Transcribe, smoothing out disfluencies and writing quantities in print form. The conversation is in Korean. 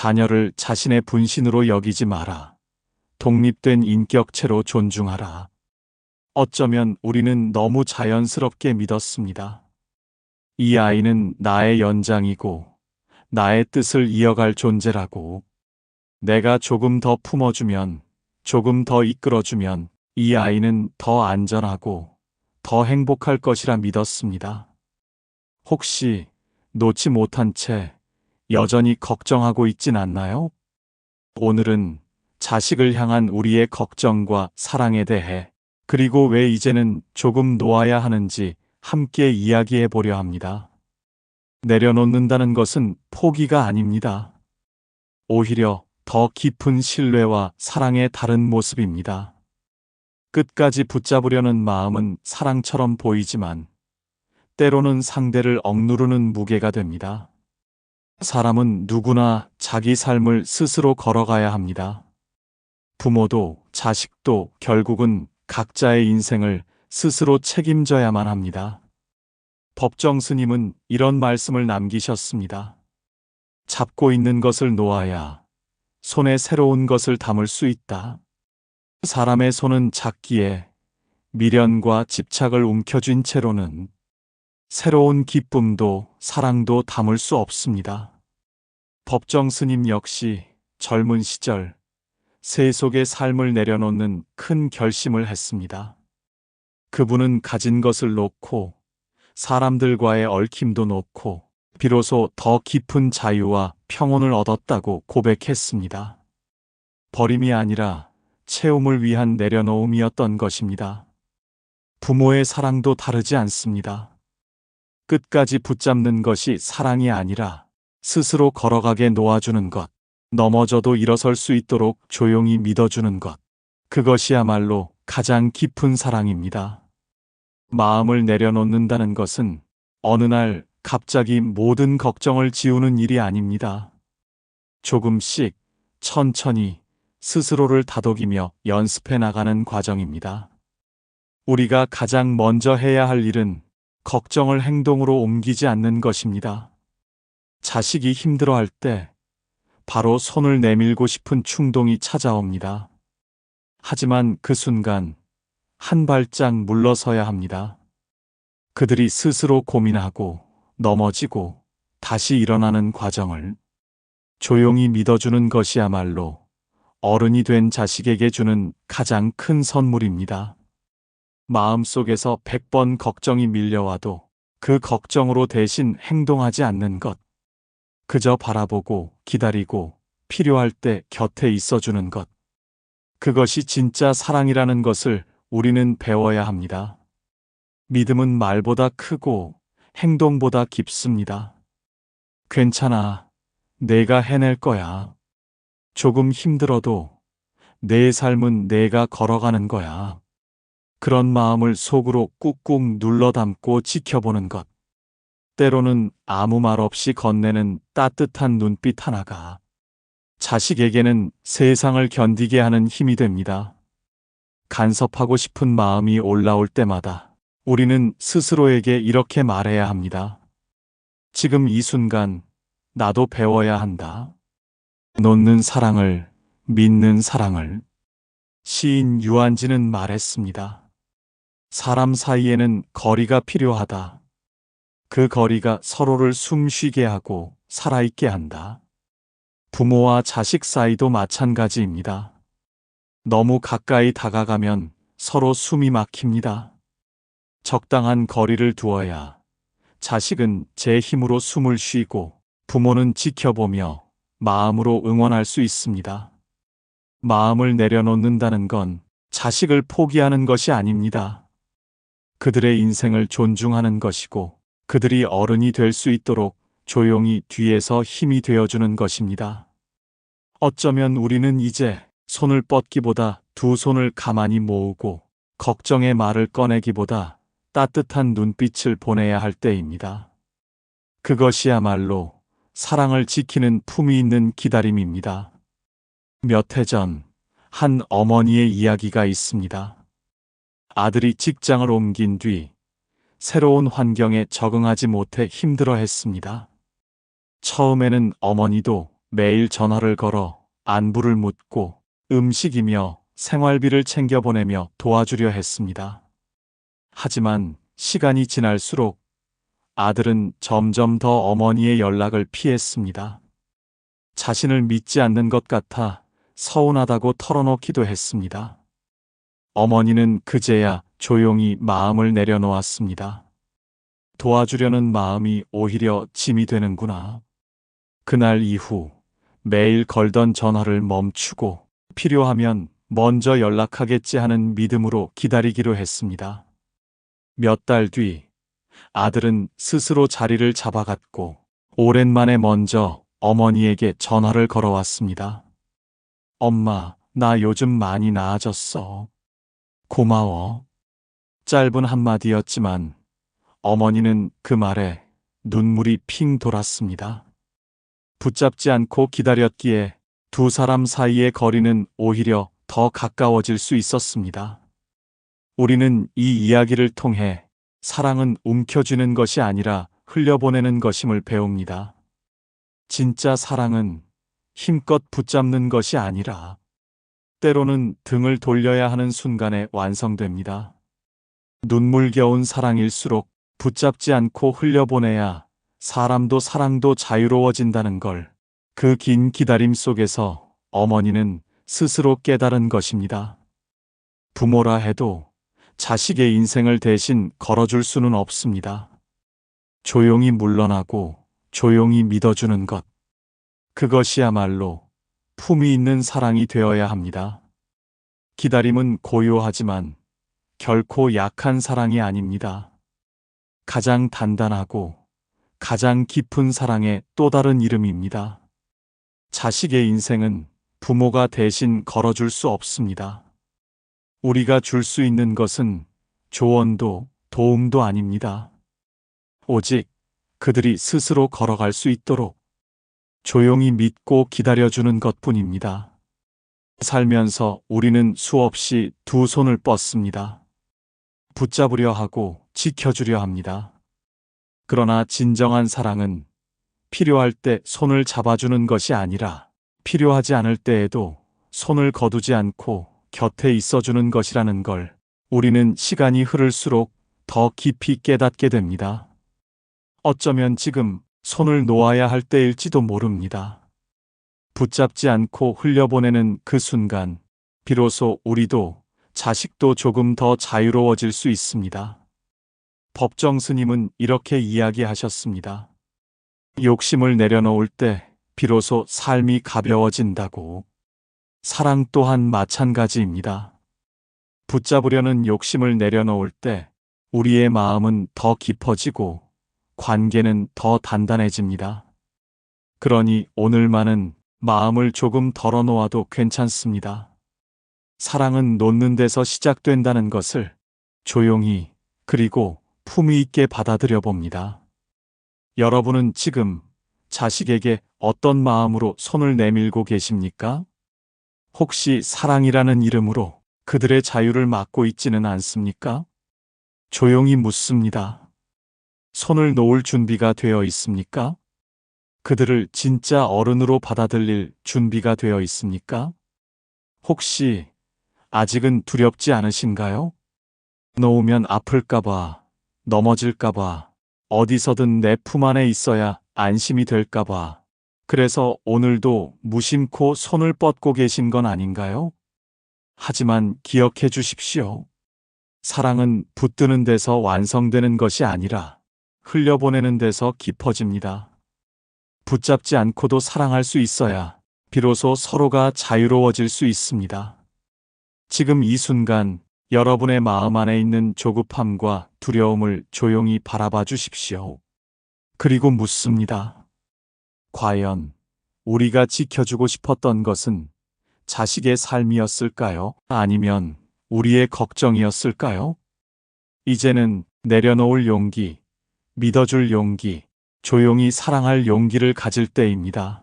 자녀를 자신의 분신으로 여기지 마라. 독립된 인격체로 존중하라. 어쩌면 우리는 너무 자연스럽게 믿었습니다. 이 아이는 나의 연장이고 나의 뜻을 이어갈 존재라고. 내가 조금 더 품어주면, 조금 더 이끌어주면 이 아이는 더 안전하고 더 행복할 것이라 믿었습니다. 혹시 놓지 못한 채 여전히 걱정하고 있진 않나요? 오늘은 자식을 향한 우리의 걱정과 사랑에 대해, 그리고 왜 이제는 조금 놓아야 하는지 함께 이야기해 보려 합니다. 내려놓는다는 것은 포기가 아닙니다. 오히려 더 깊은 신뢰와 사랑의 다른 모습입니다. 끝까지 붙잡으려는 마음은 사랑처럼 보이지만 때로는 상대를 억누르는 무게가 됩니다. 사람은 누구나 자기 삶을 스스로 걸어가야 합니다. 부모도 자식도 결국은 각자의 인생을 스스로 책임져야만 합니다. 법정 스님은 이런 말씀을 남기셨습니다. 잡고 있는 것을 놓아야 손에 새로운 것을 담을 수 있다. 사람의 손은 작기에 미련과 집착을 움켜쥔 채로는 새로운 기쁨도 사랑도 담을 수 없습니다. 법정 스님 역시 젊은 시절 세속의 삶을 내려놓는 큰 결심을 했습니다. 그분은 가진 것을 놓고 사람들과의 얽힘도 놓고 비로소 더 깊은 자유와 평온을 얻었다고 고백했습니다. 버림이 아니라 채움을 위한 내려놓음이었던 것입니다. 부모의 사랑도 다르지 않습니다. 끝까지 붙잡는 것이 사랑이 아니라 스스로 걸어가게 놓아주는 것, 넘어져도 일어설 수 있도록 조용히 믿어주는 것, 그것이야말로 가장 깊은 사랑입니다. 마음을 내려놓는다는 것은 어느 날 갑자기 모든 걱정을 지우는 일이 아닙니다. 조금씩 천천히 스스로를 다독이며 연습해 나가는 과정입니다. 우리가 가장 먼저 해야 할 일은 걱정을 행동으로 옮기지 않는 것입니다. 자식이 힘들어할 때 바로 손을 내밀고 싶은 충동이 찾아옵니다. 하지만 그 순간 한 발짝 물러서야 합니다. 그들이 스스로 고민하고 넘어지고 다시 일어나는 과정을 조용히 믿어주는 것이야말로 어른이 된 자식에게 주는 가장 큰 선물입니다. 마음속에서 100번 걱정이 밀려와도 그 걱정으로 대신 행동하지 않는 것, 그저 바라보고 기다리고 필요할 때 곁에 있어주는 것, 그것이 진짜 사랑이라는 것을 우리는 배워야 합니다. 믿음은 말보다 크고 행동보다 깊습니다. 괜찮아. 내가 해낼 거야. 조금 힘들어도 내 삶은 내가 걸어가는 거야. 그런 마음을 속으로 꾹꾹 눌러 담고 지켜보는 것. 때로는 아무 말 없이 건네는 따뜻한 눈빛 하나가 자식에게는 세상을 견디게 하는 힘이 됩니다. 간섭하고 싶은 마음이 올라올 때마다 우리는 스스로에게 이렇게 말해야 합니다. 지금 이 순간 나도 배워야 한다. 놓는 사랑을, 믿는 사랑을. 시인 유한진은 말했습니다. 사람 사이에는 거리가 필요하다. 그 거리가 서로를 숨쉬게 하고 살아있게 한다. 부모와 자식 사이도 마찬가지입니다. 너무 가까이 다가가면 서로 숨이 막힙니다. 적당한 거리를 두어야 자식은 제 힘으로 숨을 쉬고 부모는 지켜보며 마음으로 응원할 수 있습니다. 마음을 내려놓는다는 건 자식을 포기하는 것이 아닙니다. 그들의 인생을 존중하는 것이고 그들이 어른이 될 수 있도록 조용히 뒤에서 힘이 되어주는 것입니다. 어쩌면 우리는 이제 손을 뻗기보다 두 손을 가만히 모으고 걱정의 말을 꺼내기보다 따뜻한 눈빛을 보내야 할 때입니다. 그것이야말로 사랑을 지키는 품위 있는 기다림입니다. 몇 해 전 한 어머니의 이야기가 있습니다. 아들이 직장을 옮긴 뒤 새로운 환경에 적응하지 못해 힘들어했습니다. 처음에는 어머니도 매일 전화를 걸어 안부를 묻고 음식이며 생활비를 챙겨보내며 도와주려 했습니다. 하지만 시간이 지날수록 아들은 점점 더 어머니의 연락을 피했습니다. 자신을 믿지 않는 것 같아 서운하다고 털어놓기도 했습니다. 어머니는 그제야 조용히 마음을 내려놓았습니다. 도와주려는 마음이 오히려 짐이 되는구나. 그날 이후 매일 걸던 전화를 멈추고 필요하면 먼저 연락하겠지 하는 믿음으로 기다리기로 했습니다. 몇 달 뒤 아들은 스스로 자리를 잡아갔고 오랜만에 먼저 어머니에게 전화를 걸어왔습니다. 엄마, 나 요즘 많이 나아졌어. 고마워. 짧은 한마디였지만 어머니는 그 말에 눈물이 핑 돌았습니다. 붙잡지 않고 기다렸기에 두 사람 사이의 거리는 오히려 더 가까워질 수 있었습니다. 우리는 이 이야기를 통해 사랑은 움켜쥐는 것이 아니라 흘려보내는 것임을 배웁니다. 진짜 사랑은 힘껏 붙잡는 것이 아니라 때로는 등을 돌려야 하는 순간에 완성됩니다. 눈물겨운 사랑일수록 붙잡지 않고 흘려보내야 사람도 사랑도 자유로워진다는 걸 그 긴 기다림 속에서 어머니는 스스로 깨달은 것입니다. 부모라 해도 자식의 인생을 대신 걸어줄 수는 없습니다. 조용히 물러나고 조용히 믿어주는 것. 그것이야말로 품위 있는 사랑이 되어야 합니다. 기다림은 고요하지만 결코 약한 사랑이 아닙니다. 가장 단단하고 가장 깊은 사랑의 또 다른 이름입니다. 자식의 인생은 부모가 대신 걸어줄 수 없습니다. 우리가 줄 수 있는 것은 조언도 도움도 아닙니다. 오직 그들이 스스로 걸어갈 수 있도록 조용히 믿고 기다려주는 것뿐입니다. 살면서 우리는 수없이 두 손을 뻗습니다. 붙잡으려 하고 지켜주려 합니다. 그러나 진정한 사랑은 필요할 때 손을 잡아주는 것이 아니라 필요하지 않을 때에도 손을 거두지 않고 곁에 있어주는 것이라는 걸 우리는 시간이 흐를수록 더 깊이 깨닫게 됩니다. 어쩌면 지금 손을 놓아야 할 때일지도 모릅니다. 붙잡지 않고 흘려보내는 그 순간, 비로소 우리도 자식도 조금 더 자유로워질 수 있습니다. 법정 스님은 이렇게 이야기하셨습니다. 욕심을 내려놓을 때 비로소 삶이 가벼워진다고. 사랑 또한 마찬가지입니다. 붙잡으려는 욕심을 내려놓을 때 우리의 마음은 더 깊어지고 관계는 더 단단해집니다. 그러니 오늘만은 마음을 조금 덜어놓아도 괜찮습니다. 사랑은 놓는 데서 시작된다는 것을 조용히 그리고 품위 있게 받아들여 봅니다. 여러분은 지금 자식에게 어떤 마음으로 손을 내밀고 계십니까? 혹시 사랑이라는 이름으로 그들의 자유를 막고 있지는 않습니까? 조용히 묻습니다. 손을 놓을 준비가 되어 있습니까? 그들을 진짜 어른으로 받아들일 준비가 되어 있습니까? 혹시 아직은 두렵지 않으신가요? 놓으면 아플까봐, 넘어질까봐, 어디서든 내 품 안에 있어야 안심이 될까봐. 그래서 오늘도 무심코 손을 뻗고 계신 건 아닌가요? 하지만 기억해 주십시오. 사랑은 붙드는 데서 완성되는 것이 아니라 흘려보내는 데서 깊어집니다. 붙잡지 않고도 사랑할 수 있어야 비로소 서로가 자유로워질 수 있습니다. 지금 이 순간 여러분의 마음 안에 있는 조급함과 두려움을 조용히 바라봐 주십시오. 그리고 묻습니다. 과연 우리가 지켜주고 싶었던 것은 자식의 삶이었을까요? 아니면 우리의 걱정이었을까요? 이제는 내려놓을 용기, 믿어줄 용기, 조용히 사랑할 용기를 가질 때입니다.